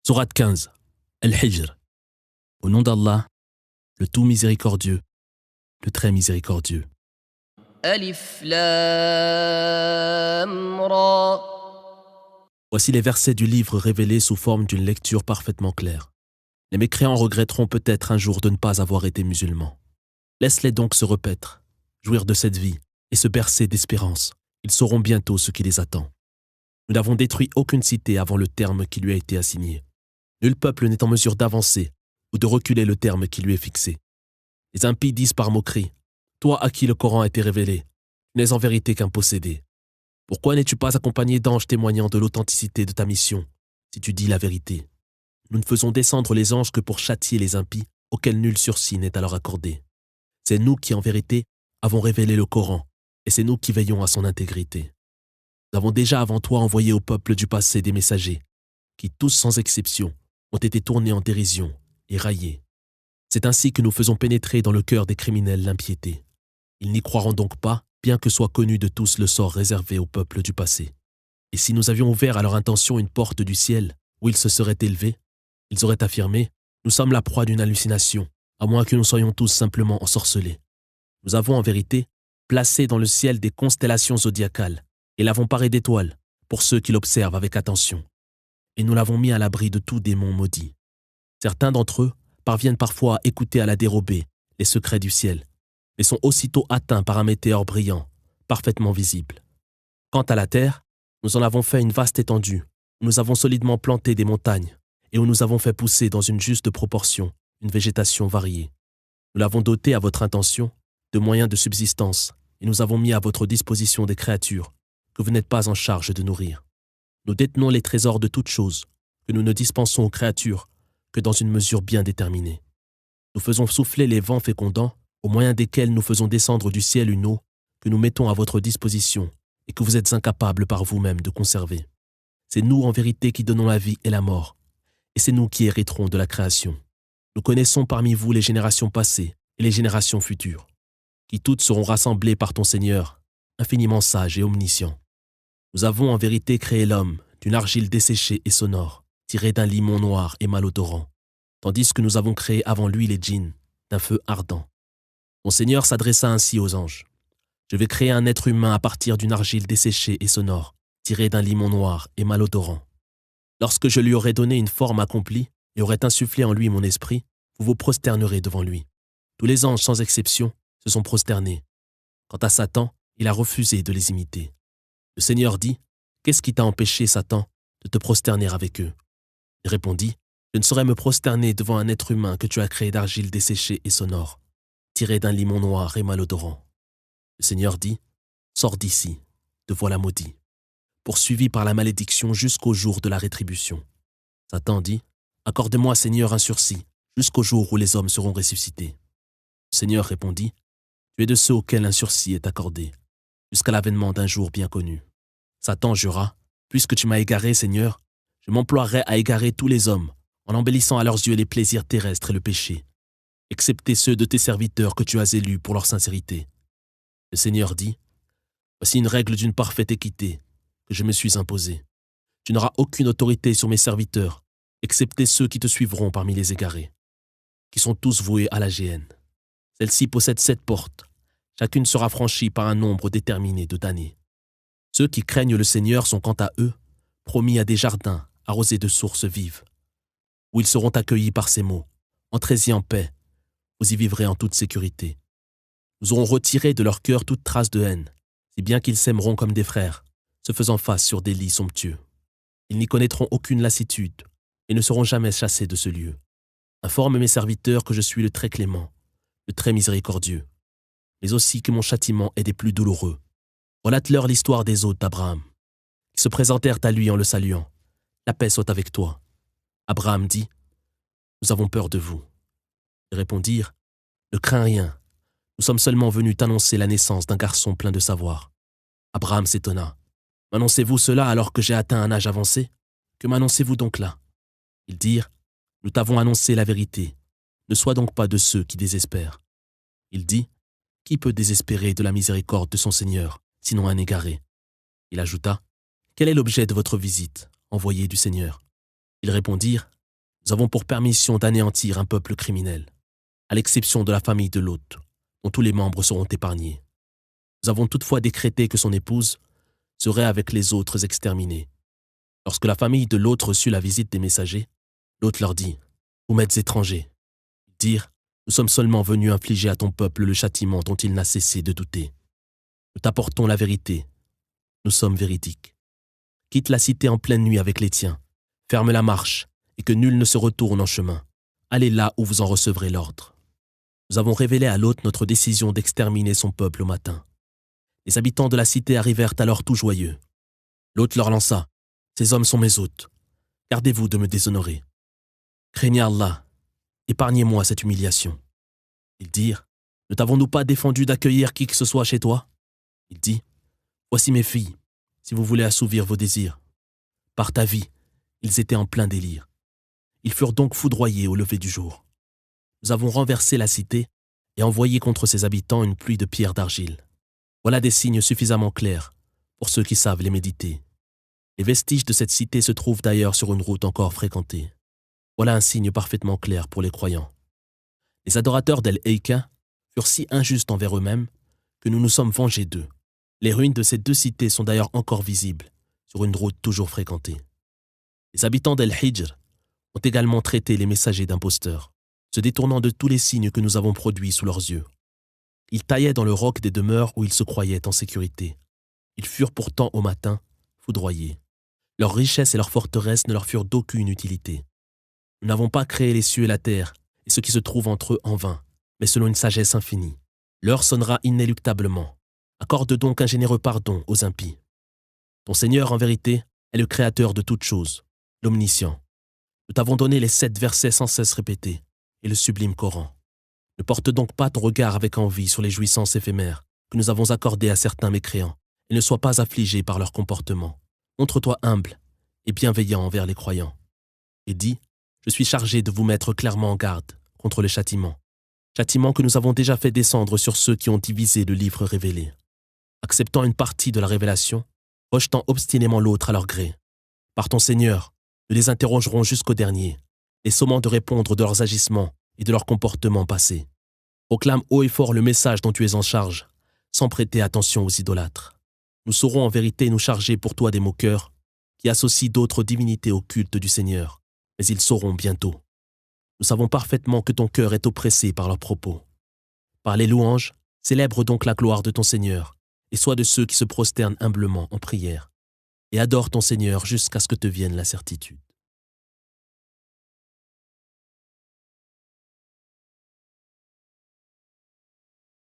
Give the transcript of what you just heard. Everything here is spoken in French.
Sourate 15, Al-Hijr. Au nom d'Allah, le tout miséricordieux, le très miséricordieux. Alif Lam Ra. Voici les versets du livre révélés sous forme d'une lecture parfaitement claire. Les mécréants regretteront peut-être un jour de ne pas avoir été musulmans. Laisse-les donc se repaître, jouir de cette vie et se bercer d'espérance. Ils sauront bientôt ce qui les attend. Nous n'avons détruit aucune cité avant le terme qui lui a été assigné. Nul peuple n'est en mesure d'avancer ou de reculer le terme qui lui est fixé. Les impies disent par moquerie, « Toi à qui le Coran a été révélé, tu n'es en vérité qu'un possédé. Pourquoi n'es-tu pas accompagné d'anges témoignant de l'authenticité de ta mission, si tu dis la vérité? Nous ne faisons descendre les anges que pour châtier les impies, auxquels nul sursis n'est à leur accordé. C'est nous qui, en vérité, avons révélé le Coran, et c'est nous qui veillons à son intégrité. Nous avons déjà avant toi envoyé au peuple du passé des messagers, qui tous sans exception ont été tournés en dérision et raillés. C'est ainsi que nous faisons pénétrer dans le cœur des criminels l'impiété. Ils n'y croiront donc pas, bien que soit connu de tous le sort réservé au peuple du passé. Et si nous avions ouvert à leur intention une porte du ciel, où ils se seraient élevés, ils auraient affirmé, nous sommes la proie d'une hallucination, à moins que nous soyons tous simplement ensorcelés. Nous avons en vérité placé dans le ciel des constellations zodiacales, et l'avons paré d'étoiles, pour ceux qui l'observent avec attention. Et nous l'avons mis à l'abri de tout démon maudit. Certains d'entre eux parviennent parfois à écouter à la dérobée les secrets du ciel, mais sont aussitôt atteints par un météore brillant, parfaitement visible. Quant à la terre, nous en avons fait une vaste étendue, où nous avons solidement planté des montagnes, et où nous avons fait pousser dans une juste proportion une végétation variée. Nous l'avons dotée à votre intention de moyens de subsistance, et nous avons mis à votre disposition des créatures que vous n'êtes pas en charge de nourrir. Nous détenons les trésors de toutes choses, que nous ne dispensons aux créatures que dans une mesure bien déterminée. Nous faisons souffler les vents fécondants, au moyen desquels nous faisons descendre du ciel une eau que nous mettons à votre disposition et que vous êtes incapables par vous-même de conserver. C'est nous en vérité qui donnons la vie et la mort, et c'est nous qui hériterons de la création. Nous connaissons parmi vous les générations passées et les générations futures, qui toutes seront rassemblées par ton Seigneur, infiniment sage et omniscient. Nous avons en vérité créé l'homme d'une argile desséchée et sonore, tirée d'un limon noir et malodorant, tandis que nous avons créé avant lui les djinns d'un feu ardent. Mon Seigneur s'adressa ainsi aux anges. Je vais créer un être humain à partir d'une argile desséchée et sonore, tirée d'un limon noir et malodorant. Lorsque je lui aurai donné une forme accomplie et aurai insufflé en lui mon esprit, vous vous prosternerez devant lui. Tous les anges sans exception se sont prosternés. Quant à Satan, il a refusé de les imiter. Le Seigneur dit, « Qu'est-ce qui t'a empêché, Satan, de te prosterner avec eux ?» Il répondit, « Je ne saurais me prosterner devant un être humain que tu as créé d'argile desséchée et sonore, tiré d'un limon noir et malodorant. » Le Seigneur dit, « Sors d'ici, te voilà maudit, poursuivi par la malédiction jusqu'au jour de la rétribution. » Satan dit, « Accorde-moi, Seigneur, un sursis, jusqu'au jour où les hommes seront ressuscités. » Le Seigneur répondit, « Tu es de ceux auxquels un sursis est accordé, jusqu'à l'avènement d'un jour bien connu. » Satan jura, « Puisque tu m'as égaré, Seigneur, je m'emploierai à égarer tous les hommes, en embellissant à leurs yeux les plaisirs terrestres et le péché, excepté ceux de tes serviteurs que tu as élus pour leur sincérité. » Le Seigneur dit, « Voici une règle d'une parfaite équité que je me suis imposée. Tu n'auras aucune autorité sur mes serviteurs, excepté ceux qui te suivront parmi les égarés, qui sont tous voués à la géhenne. Celle-ci possède 7 portes. Chacune sera franchie par un nombre déterminé d'années. Ceux qui craignent le Seigneur sont quant à eux promis à des jardins arrosés de sources vives, où ils seront accueillis par ces mots. Entrez-y en paix, vous y vivrez en toute sécurité. Nous aurons retiré de leur cœur toute trace de haine, si bien qu'ils s'aimeront comme des frères, se faisant face sur des lits somptueux. Ils n'y connaîtront aucune lassitude et ne seront jamais chassés de ce lieu. Informe mes serviteurs que je suis le très clément, le très miséricordieux, mais aussi que mon châtiment est des plus douloureux. Relate-leur l'histoire des hôtes d'Abraham, qui se présentèrent à lui en le saluant. La paix soit avec toi. Abraham dit, nous avons peur de vous. Ils répondirent, ne crains rien. Nous sommes seulement venus t'annoncer la naissance d'un garçon plein de savoir. Abraham s'étonna. M'annoncez-vous cela alors que j'ai atteint un âge avancé? Que m'annoncez-vous donc là? Ils dirent, nous t'avons annoncé la vérité. Ne sois donc pas de ceux qui désespèrent. Il dit, qui peut désespérer de la miséricorde de son Seigneur, sinon un égaré? Il ajouta, quel est l'objet de votre visite, envoyé du Seigneur? Ils répondirent, Nous avons pour permission d'anéantir un peuple criminel, à l'exception de la famille de Lot, dont tous les membres seront épargnés. Nous avons toutefois décrété que son épouse serait avec les autres exterminée. Lorsque la famille de Lot reçut la visite des messagers, Lot leur dit « Vous m'êtes étrangers. » Ils dirent « Nous sommes seulement venus infliger à ton peuple le châtiment dont il n'a cessé de douter. Nous t'apportons la vérité. Nous sommes véridiques. Quitte la cité en pleine nuit avec les tiens. Ferme la marche et que nul ne se retourne en chemin. Allez là où vous en recevrez l'ordre. » Nous avons révélé à Lot notre décision d'exterminer son peuple au matin. Les habitants de la cité arrivèrent alors tout joyeux. Lot leur lança « Ces hommes sont mes hôtes. Gardez-vous de me déshonorer. Craignez Allah. Épargnez-moi cette humiliation. » Ils dirent « Ne t'avons-nous pas défendu d'accueillir qui que ce soit chez toi ?» Il dit « Voici mes filles, si vous voulez assouvir vos désirs. » Par ta vie, ils étaient en plein délire. Ils furent donc foudroyés au lever du jour. Nous avons renversé la cité et envoyé contre ses habitants une pluie de pierres d'argile. Voilà des signes suffisamment clairs pour ceux qui savent les méditer. Les vestiges de cette cité se trouvent d'ailleurs sur une route encore fréquentée. Voilà un signe parfaitement clair pour les croyants. Les adorateurs d'El-Eika furent si injustes envers eux-mêmes que nous nous sommes vengés d'eux. Les ruines de ces deux cités sont d'ailleurs encore visibles sur une route toujours fréquentée. Les habitants d'El-Hijr ont également traité les messagers d'imposteurs, se détournant de tous les signes que nous avons produits sous leurs yeux. Ils taillaient dans le roc des demeures où ils se croyaient en sécurité. Ils furent pourtant au matin foudroyés. Leurs richesses et leurs forteresses ne leur furent d'aucune utilité. Nous n'avons pas créé les cieux et la terre et ce qui se trouve entre eux en vain, mais selon une sagesse infinie. L'heure sonnera inéluctablement. Accorde donc un généreux pardon aux impies. Ton Seigneur, en vérité, est le Créateur de toutes choses, l'Omniscient. Nous t'avons donné les 7 versets sans cesse répétés et le sublime Coran. Ne porte donc pas ton regard avec envie sur les jouissances éphémères que nous avons accordées à certains mécréants et ne sois pas affligé par leur comportement. Montre-toi humble et bienveillant envers les croyants. Et dis, je suis chargé de vous mettre clairement en garde contre le châtiment. Châtiment que nous avons déjà fait descendre sur ceux qui ont divisé le livre révélé. Acceptant une partie de la révélation, rejetant obstinément l'autre à leur gré. Par ton Seigneur, nous les interrogerons jusqu'au dernier, les sommant de répondre de leurs agissements et de leurs comportements passés. Proclame haut et fort le message dont tu es en charge, sans prêter attention aux idolâtres. Nous saurons en vérité nous charger pour toi des moqueurs, qui associent d'autres divinités au culte du Seigneur, mais ils sauront bientôt. Nous savons parfaitement que ton cœur est oppressé par leurs propos. Par les louanges, célèbre donc la gloire de ton Seigneur, et sois de ceux qui se prosternent humblement en prière, et adore ton Seigneur jusqu'à ce que te vienne la certitude.